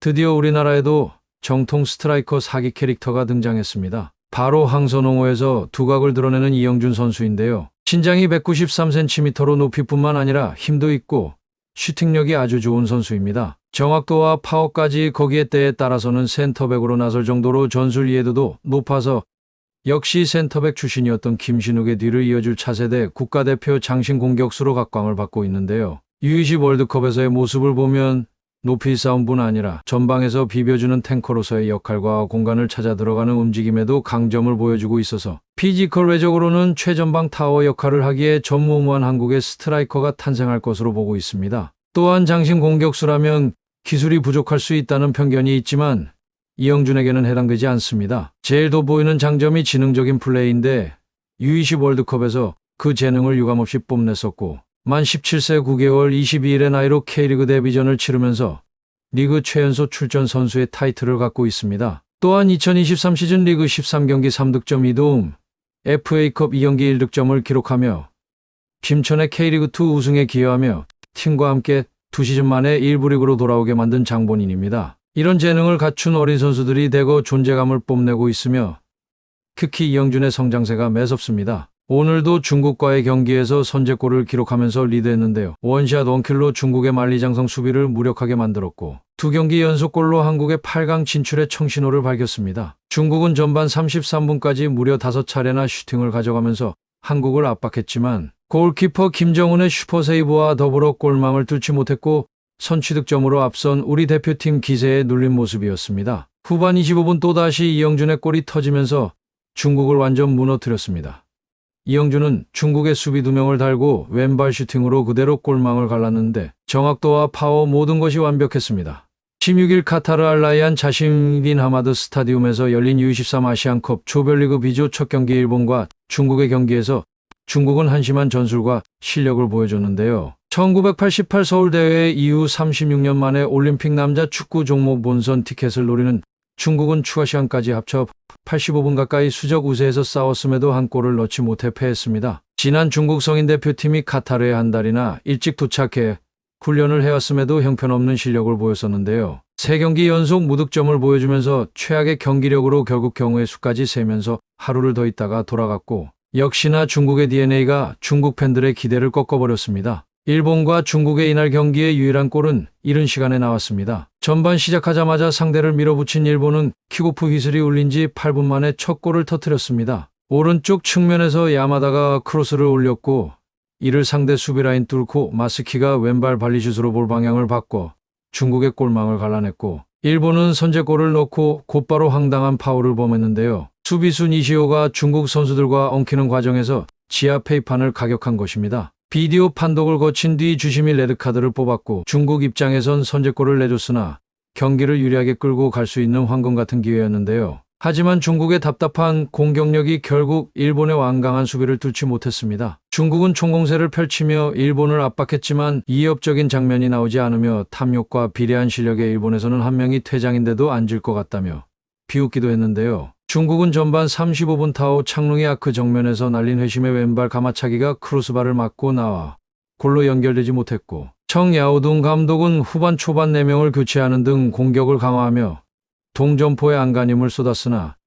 드디어 우리나라에도 정통 스트라이커 사기 캐릭터가 등장했습니다. 바로 황선홍호에서 두각을 드러내는 이영준 선수인데요. 신장이 193cm로 높이뿐만 아니라 힘도 있고 슈팅력이 아주 좋은 선수입니다. 정확도와 파워까지 거기에 때에 따라서는 센터백으로 나설 정도로 전술 이해도도 높아서 역시 센터백 출신이었던 김신욱의 뒤를 이어줄 차세대 국가대표 장신 공격수로 각광을 받고 있는데요. U20 월드컵에서의 모습을 보면 높이 싸움뿐 아니라 전방에서 비벼주는 탱커로서의 역할과 공간을 찾아 들어가는 움직임에도 강점을 보여주고 있어서 피지컬 외적으로는 최전방 타워 역할을 하기에 전무후무한 한국의 스트라이커가 탄생할 것으로 보고 있습니다. 또한 장신 공격수라면 기술이 부족할 수 있다는 편견이 있지만 이영준에게는 해당되지 않습니다. 제일 돋보이는 장점이 지능적인 플레이인데 U20 월드컵에서 그 재능을 유감없이 뽐냈었고 만 17세 9개월 22일의 나이로 K리그 데뷔전을 치르면서 리그 최연소 출전 선수의 타이틀을 갖고 있습니다. 또한 2023 시즌 리그 13경기 3득점 2도움, FA컵 2경기 1득점을 기록하며 김천의 K리그2 우승에 기여하며 팀과 함께 2시즌 만에 1부 리그로 돌아오게 만든 장본인입니다. 이런 재능을 갖춘 어린 선수들이 대거 존재감을 뽐내고 있으며 특히 이영준의 성장세가 매섭습니다. 오늘도 중국과의 경기에서 선제골을 기록하면서 리드했는데요. 원샷 원킬로 중국의 만리장성 수비를 무력하게 만들었고 2경기 연속골로 한국의 8강 진출의 청신호를 밝혔습니다. 중국은 전반 33분까지 무려 5차례나 슈팅을 가져가면서 한국을 압박했지만 골키퍼 김정은의 슈퍼세이브와 더불어 골망을 뚫지 못했고 선취득점으로 앞선 우리 대표팀 기세에 눌린 모습이었습니다. 후반 25분 또다시 이영준의 골이 터지면서 중국을 완전 무너뜨렸습니다. 이영준은 중국의 수비 2명을 달고 왼발 슈팅으로 그대로 골망을 갈랐는데 정확도와 파워 모든 것이 완벽했습니다. 16일 카타르 알라이안 자심 빈 하마드 스타디움에서 열린 U23 아시안컵 조별리그 B조 첫 경기 일본과 중국의 경기에서 중국은 한심한 전술과 실력을 보여줬는데요. 1988 서울대회 이후 36년 만에 올림픽 남자 축구 종목 본선 티켓을 노리는 중국은 추가 시간까지 합쳐 85분 가까이 수적 우세에서 싸웠음에도 한 골을 넣지 못해 패했습니다. 지난 중국 성인 대표팀이 카타르에 한 달이나 일찍 도착해 훈련을 해왔음에도 형편없는 실력을 보였었는데요. 3경기 연속 무득점을 보여주면서 최악의 경기력으로 결국 경우의 수까지 세면서 하루를 더 있다가 돌아갔고 역시나 중국의 DNA가 중국 팬들의 기대를 꺾어버렸습니다. 일본과 중국의 이날 경기의 유일한 골은 이른 시간에 나왔습니다. 전반 시작하자마자 상대를 밀어붙인 일본은 킥오프 휘슬이 울린 지 8분 만에 첫 골을 터뜨렸습니다. 오른쪽 측면에서 야마다가 크로스를 올렸고 이를 상대 수비라인 뚫고 마스키가 왼발 발리슛으로 볼 방향을 바꿔 중국의 골망을 갈라냈고 일본은 선제골을 넣고 곧바로 황당한 파울을 범했는데요. 수비수 니시오가 중국 선수들과 엉키는 과정에서 지하 페이판을 가격한 것입니다. 비디오 판독을 거친 뒤 주심이 레드카드를 뽑았고 중국 입장에선 선제골을 내줬으나 경기를 유리하게 끌고 갈 수 있는 황금 같은 기회였는데요. 하지만 중국의 답답한 공격력이 결국 일본의 완강한 수비를 뚫지 못했습니다. 중국은 총공세를 펼치며 일본을 압박했지만 이협적인 장면이 나오지 않으며 탐욕과 비례한 실력의 일본에서는 한 명이 퇴장인데도 안 질 것 같다며 비웃기도 했는데요. 중국은 전반 35분 타오 창릉의 아크 정면에서 날린 회심의 왼발 가마차기가 크로스바를 맞고 나와 골로 연결되지 못했고 청야오둥 감독은 후반 초반 4명을 교체하는 등 공격을 강화하며 동점포의 안간힘을 쏟았으나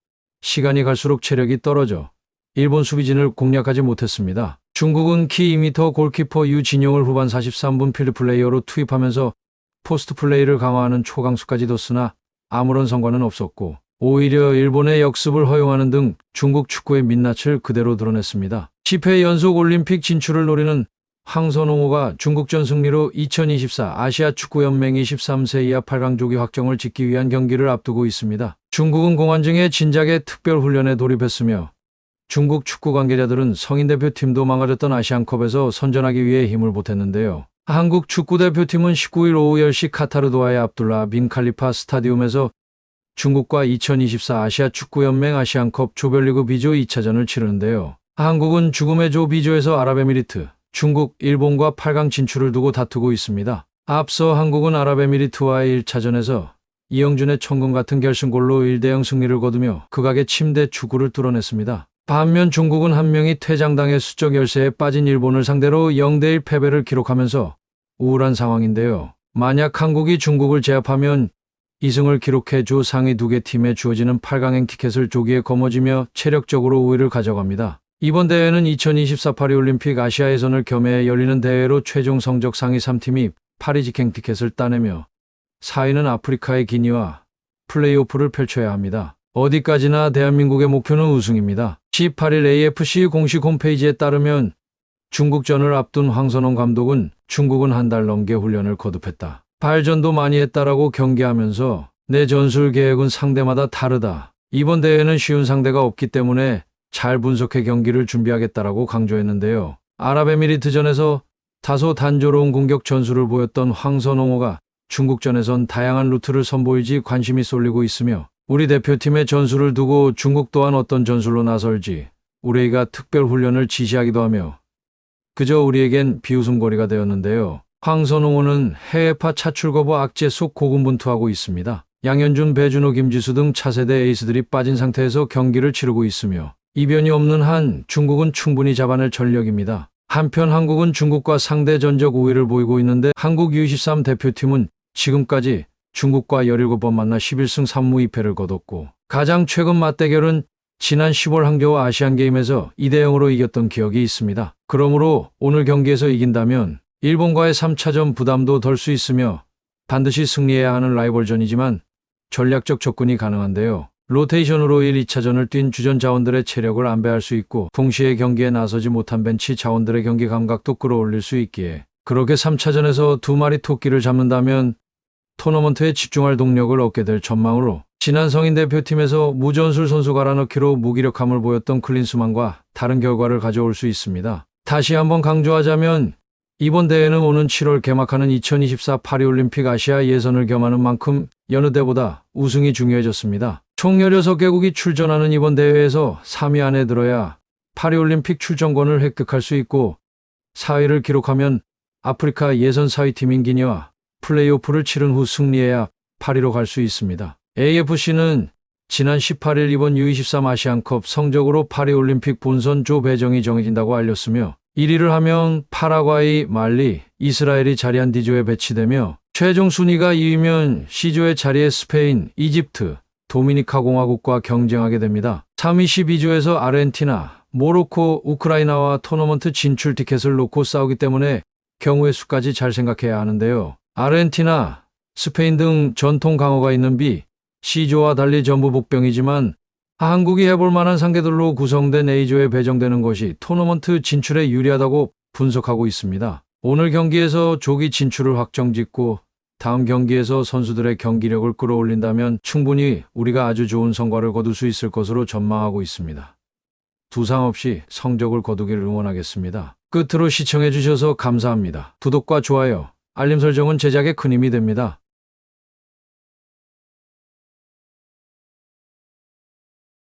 시간이 갈수록 체력이 떨어져 일본 수비진을 공략하지 못했습니다. 중국은 키 2m 골키퍼 유진용을 후반 43분 필드플레이어로 투입하면서 포스트 플레이를 강화하는 초강수까지 뒀으나 아무런 성과는 없었고 오히려 일본의 역습을 허용하는 등 중국 축구의 민낯을 그대로 드러냈습니다. 10회 연속 올림픽 진출을 노리는 황선홍호가 중국전 승리로 2024 아시아 축구연맹이 13세 이하 8강 조기 확정을 짓기 위한 경기를 앞두고 있습니다. 중국은 공안중에 진작에 특별훈련에 돌입했으며 중국 축구 관계자들은 성인 대표팀도 망가졌던 아시안컵에서 선전하기 위해 힘을 보탰는데요. 한국 축구대표팀은 19일 오후 10시 카타르 도하의 압둘라 빈 칼리파 스타디움에서 중국과 2024 아시아 축구연맹 아시안컵 조별리그 B조 2차전을 치르는데요. 한국은 죽음의 조 B조에서 아랍에미리트, 중국, 일본과 8강 진출을 두고 다투고 있습니다. 앞서 한국은 아랍에미리트와의 1차전에서 이영준의 천금 같은 결승골로 1대0 승리를 거두며 극악의 침대 축구를 뚫어냈습니다. 반면 중국은 한 명이 퇴장당해 수적 열세에 빠진 일본을 상대로 0대1 패배를 기록하면서 우울한 상황인데요. 만약 한국이 중국을 제압하면 2승을 기록해 주 상위 2개 팀에 주어지는 8강행 티켓을 조기에 거머쥐며 체력적으로 우위를 가져갑니다. 이번 대회는 2024 파리올림픽 아시아 예선을 겸해 열리는 대회로 최종 성적 상위 3팀이 파리 직행 티켓을 따내며 4위는 아프리카의 기니와 플레이오프를 펼쳐야 합니다. 어디까지나 대한민국의 목표는 우승입니다. 18일 AFC 공식 홈페이지에 따르면 중국전을 앞둔 황선홍 감독은 중국은 한 달 넘게 훈련을 거듭했다. 발전도 많이 했다라고 경기하면서 내 전술 계획은 상대마다 다르다. 이번 대회는 쉬운 상대가 없기 때문에 잘 분석해 경기를 준비하겠다라고 강조했는데요. 아랍에미리트전에서 다소 단조로운 공격 전술을 보였던 황선홍호가 중국전에선 다양한 루트를 선보이지 관심이 쏠리고 있으며 우리 대표팀의 전술을 두고 중국 또한 어떤 전술로 나설지 우리가 특별 훈련을 지시하기도 하며 그저 우리에겐 비웃음거리가 되었는데요. 황선홍호는 해외파 차출 거부 악재 속 고군분투하고 있습니다. 양현준, 배준호, 김지수 등 차세대 에이스들이 빠진 상태에서 경기를 치르고 있으며 이변이 없는 한 중국은 충분히 잡아낼 전력입니다. 한편 한국은 중국과 상대 전적 우위를 보이고 있는데 한국 U23 대표팀은 지금까지 중국과 17번 만나 11승 3무 2패를 거뒀고 가장 최근 맞대결은 지난 10월 항저우 아시안게임에서 2대0으로 이겼던 기억이 있습니다. 그러므로 오늘 경기에서 이긴다면 일본과의 3차전 부담도 덜 수 있으며 반드시 승리해야 하는 라이벌전이지만 전략적 접근이 가능한데요. 로테이션으로 1, 2차전을 뛴 주전 자원들의 체력을 안배할 수 있고 동시에 경기에 나서지 못한 벤치 자원들의 경기 감각도 끌어올릴 수 있기에 그렇게 3차전에서 2마리 토끼를 잡는다면 토너먼트에 집중할 동력을 얻게 될 전망으로 지난 성인 대표팀에서 무전술 선수 갈아넣기로 무기력함을 보였던 클린스만과 다른 결과를 가져올 수 있습니다. 다시 한번 강조하자면 이번 대회는 오는 7월 개막하는 2024 파리올림픽 아시아 예선을 겸하는 만큼 여느 때보다 우승이 중요해졌습니다. 총 16개국이 출전하는 이번 대회에서 3위 안에 들어야 파리올림픽 출전권을 획득할 수 있고 4위를 기록하면 아프리카 예선 4위 팀인 기니와 플레이오프를 치른 후 승리해야 파리로 갈 수 있습니다. AFC는 지난 18일 이번 U23 아시안컵 성적으로 파리올림픽 본선 조 배정이 정해진다고 알렸으며 1위를 하면 파라과이, 말리, 이스라엘이 자리한 D조에 배치되며 최종 순위가 2위면 C조의 자리에 스페인, 이집트, 도미니카 공화국과 경쟁하게 됩니다. 3위 12조에서 아르헨티나, 모로코, 우크라이나와 토너먼트 진출 티켓을 놓고 싸우기 때문에 경우의 수까지 잘 생각해야 하는데요. 아르헨티나, 스페인 등 전통 강호가 있는 B, C조와 달리 전부 복병이지만 한국이 해볼 만한 상대들로 구성된 A조에 배정되는 것이 토너먼트 진출에 유리하다고 분석하고 있습니다. 오늘 경기에서 조기 진출을 확정짓고 다음 경기에서 선수들의 경기력을 끌어올린다면 충분히 우리가 아주 좋은 성과를 거둘 수 있을 것으로 전망하고 있습니다. 두상 없이 성적을 거두기를 응원하겠습니다. 끝으로 시청해 주셔서 감사합니다. 구독과 좋아요, 알림 설정은 제작에 큰 힘이 됩니다.